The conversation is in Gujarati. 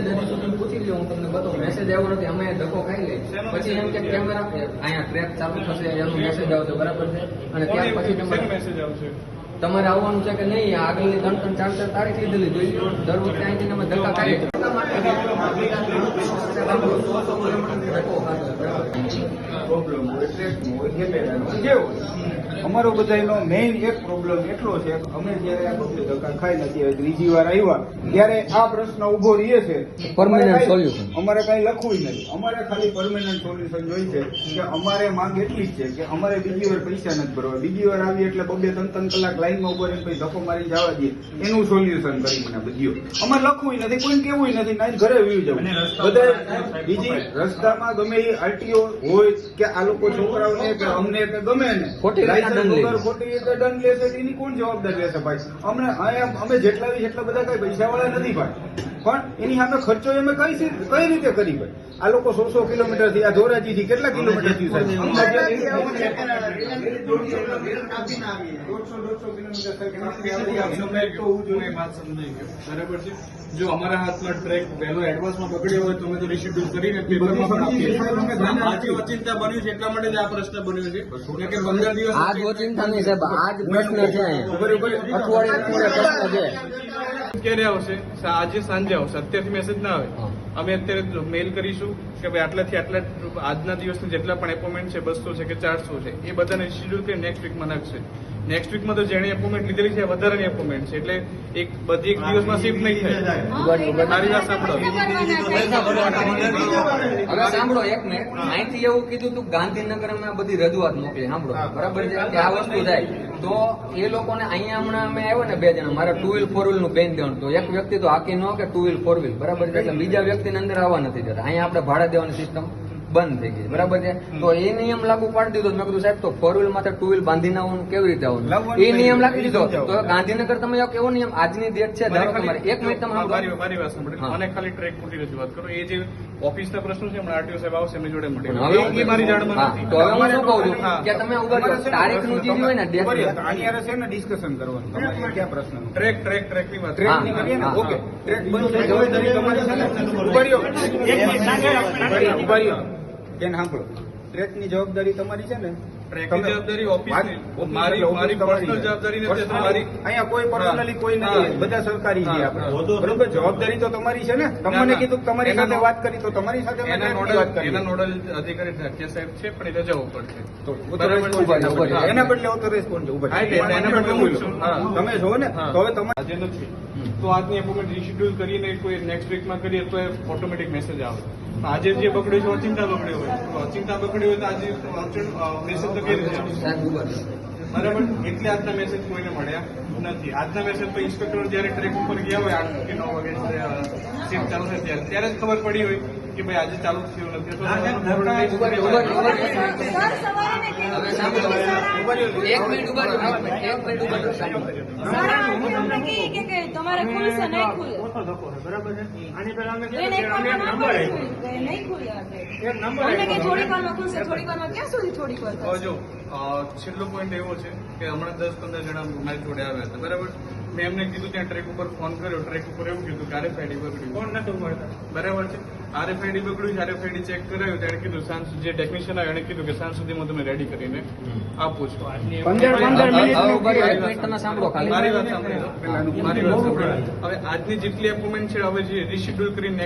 હજી સુધી પૂછી લ્યો, હું તમને બતાવું. મેસેજ આવ્યો નથી, અમે ધક્કો ખાઈ લઈ. પછી એમ કે કેમેરા અહીંયા ટ્રેક ચાલુ થશે એનો મેસેજ આવશે, બરાબર છે. અને ત્યાર પછી મેસેજ આવશે તમારે આવવાનું છે કે નહીં, આગળની 3-4 તારીખ લીધેલી જોઈએ. દર વખતે અહીંથી અમે ધક્કા ખાઈએ. અમારો બધાનો મેઇન એક પ્રોબ્લેમ એટલો છે કે અમે જયારે આ બધું ધક્કા ખાઈ નથી ત્રીજી વાર આવ્યા ત્યારે આ પ્રશ્ન ઉભો રહીએ છે. પરમેનન્ટ સોલ્યુશન અમારે કઈ લખવું નથી, અમારે ખાલી પરમેનન્ટ સોલ્યુશન જોઈએ છે કે અમારે માંગ એટલી જ છે કે અમારે બીજી વાર પૈસા નથી ભરવા. બીજી વાર આવી એટલે 2-3 કલાક લાઈનમાં ઉભો રહીને પછી ધક્કો મારી જવા દઈએ, એનું સોલ્યુશન કરી મને બધું. અમારે લખવું નથી, કોઈ કેવું નથી, ના ઘરે વી જવું. બધા બીજી રસ્તામાં ગમે એ આરટીઓ હોય કે આ લોકો છોકરાઓને કે અમને કે ગમે ને ખોટી રીતે દંડ લેશે એની કોણ જવાબદાર રહેશે ભાઈ? અમને અમે જેટલા બધા કઈ પૈસા વાળા નથી ભાઈ, પણ એની સામે ખર્ચો અમે કઈ રીતે કરી ભાઈ? આ લોકો 100 કિલોમીટર થી આ ધોરાજી થી કેટલા કિલોમીટર થયું બરાબર છે. જો અમારા હાથમાં ટ્રેક પહેલો એડવાન્સમાં પકડ્યો હોય તો અમે તો રિશિડ્યુલ કરીને પેપરમાં પણ આપીએ. આજે ઓચિંતા બન્યું છે એટલા માટે જ આ પ્રશ્ન બન્યો છે કે 15 દિવસ આજ ઓચિંતા નહીં સાહેબ, આજ પ્રશ્ન છે અહીંયા. અઠવાડિયે પ્રશ્ન છે. ક્યારે આવશે? આજે સાંજે આવશે, અત્યારથી મેસેજ ના આવે. અમે અત્યારે મેલ કરીશું કે ભાઈ આટલાથી આટલા આજના દિવસની જેટલા પણ એપોઇન્ટમેન્ટ છે 200 છે કે 400 છે એ બધાને શેડ્યુલ કરી નેક્સ્ટ વીકમાં નાખશે. નેક્સ્ટ વીકમાં તો જેણે એપોઇન્ટમેન્ટ લીધેલી છે વધારાની એપોઇન્ટમેન્ટ છે, એટલે એક દિવસમાં શિફ્ટ નહીં થાય. મારી વાત સાંભળો. હવે સાંભળો એક મિનિટ, અહીંથી એવું કીધું તું ગાંધીનગરમાં બધી રજૂઆત મોકલી. સાંભળો, બરાબર છે કે આ વસ્તુ થાય તો એ લોકોને અહીંયા હમણાં અમે આવ્યો ને 2 જણા, મારા 2 વ્હીલ 4 વ્હીલ નું બેન દેવાનું, તો એક વ્યક્તિ તો હાકી ન કે 2 વ્હીલ 4 વ્હીલ, બરાબર છે. એટલે બીજા વ્યક્તિને અંદર આવવા નથી દેતા. અહીંયા આપણે ભાડા દેવાની સિસ્ટમ બંધ થઈ ગઈ, બરાબર છે. તો એ નિયમ લાગુ પાડી દીધો. મેં કીધું સાહેબ તો 4 વ્હીલ માથે 2 વ્હીલ બાંધીને આવવાનું કેવી રીતે આવવાનું? એ નિયમ લાગી દીધો. તો ગાંધીનગર તમે કેવો નિયમ? આજની ડેટ છે, ધારો તમારે 1 મિનિટ તમે મારી વાત સાંભળો. મને ખાલી ટ્રેક પૂરી રજૂઆત કરો. એ જે ઓફિસના પ્રશ્નો છે હમણાં આરટીઓ સાહેબ આવશે એમની જોડે મળે. હવે મારી જાણમાં નથી. તો હવે હું શું કહું છું કે તમે ઉભા રહો, તારીખનું જે હોય ને ડેટ આની છે ને ડિસ્કશન કરવાનું. તમારે ક્યાં પ્રશ્ન? ટ્રેકની વાત ટ્રેકની કરીએ ને. ઓકે, ટ્રેક બંધ થઈ જવાબદારી તમારી છે ને. ઉભા રહ્યો, બેન સાંભળો, ટ્રેકની જવાબદારી તમારી છે ને. ટ્રેકની જવાબદારી ઓફિસની, મારી પર્સનલ જવાબદારી નથી. અહીંયા કોઈ પર્સનલી કોઈ નથી, બધા સરકારી છે આપણે, બરોબર. જવાબદારી તો તમારી છે ને. તમને કીધું તમારી સાથે વાત કરી તો તમારી સાથે એના નોડલ અધિકારી ધાકિયા સાહેબ છે, પણ એ રજા ઉપર છે. એના બદલે હું તો રેસ્પોન્ડ તમે જો ને. તો હવે તમારે આજે નથી તો આજની એપોઇન્ટમેન્ટ રિશેડ્યુલ કરીને કોઈ નેક્સ્ટ વીકમાં કરીએ તો ઓટોમેટિક મેસેજ આવે. આજે જે બગડ્યું છે અચિંતા બગડ્યો હોય તો અચિંતા બગડ્યું હોય તો આજે મેસેજ તો કેવી રીતે આવશે? બરાબર. એટલે આજના મેસેજ કોઈને મળ્યા નથી. આજના મેસેજ તો ઇન્સ્પેક્ટર જયારે ટ્રેક ઉપર ગયા હોય 8 કે 9 વાગે શિફ્ટ ચાલુ થાય ત્યારે જ ખબર પડી હોય કે ભાઈ આજે ચાલુ થયું નથી. તમારે ખુલશે નહીં ખુલે, બરાબર છે. આની પહેલા અમે થોડીક વારમાં ખુલશે, થોડીક વારમાં ક્યાં સુધી થોડીક વાર? જો છેલ્લો પોઈન્ટ એવો છે કે હમણાં 10-15 જણા મારી જોડે આવ્યા હતા, બરાબર. મેં એમને કીધું ત્યાં ટ્રેક ઉપર ફોન કર્યો, ટ્રેક ઉપર એવું કીધું કે આરએફઆઈડી બગડ્યું. કોણ નતું મળતા, બરાબર છે. આરએફઆઈડી બગડ્યું છે, આરએફઆઈડી ચેક કરાયું, ત્યારે કીધું સાંજ જે ટેકનિશિયન આવ્યો એને કીધું કે સાંજ સુધીમાં તમે રેડી કરીને આપું છું. મારી વાત સાંભળો. હવે આજની જેટલી એપોઇન્ટમેન્ટ છે હવે જે રિશેડ્યુલ કરીને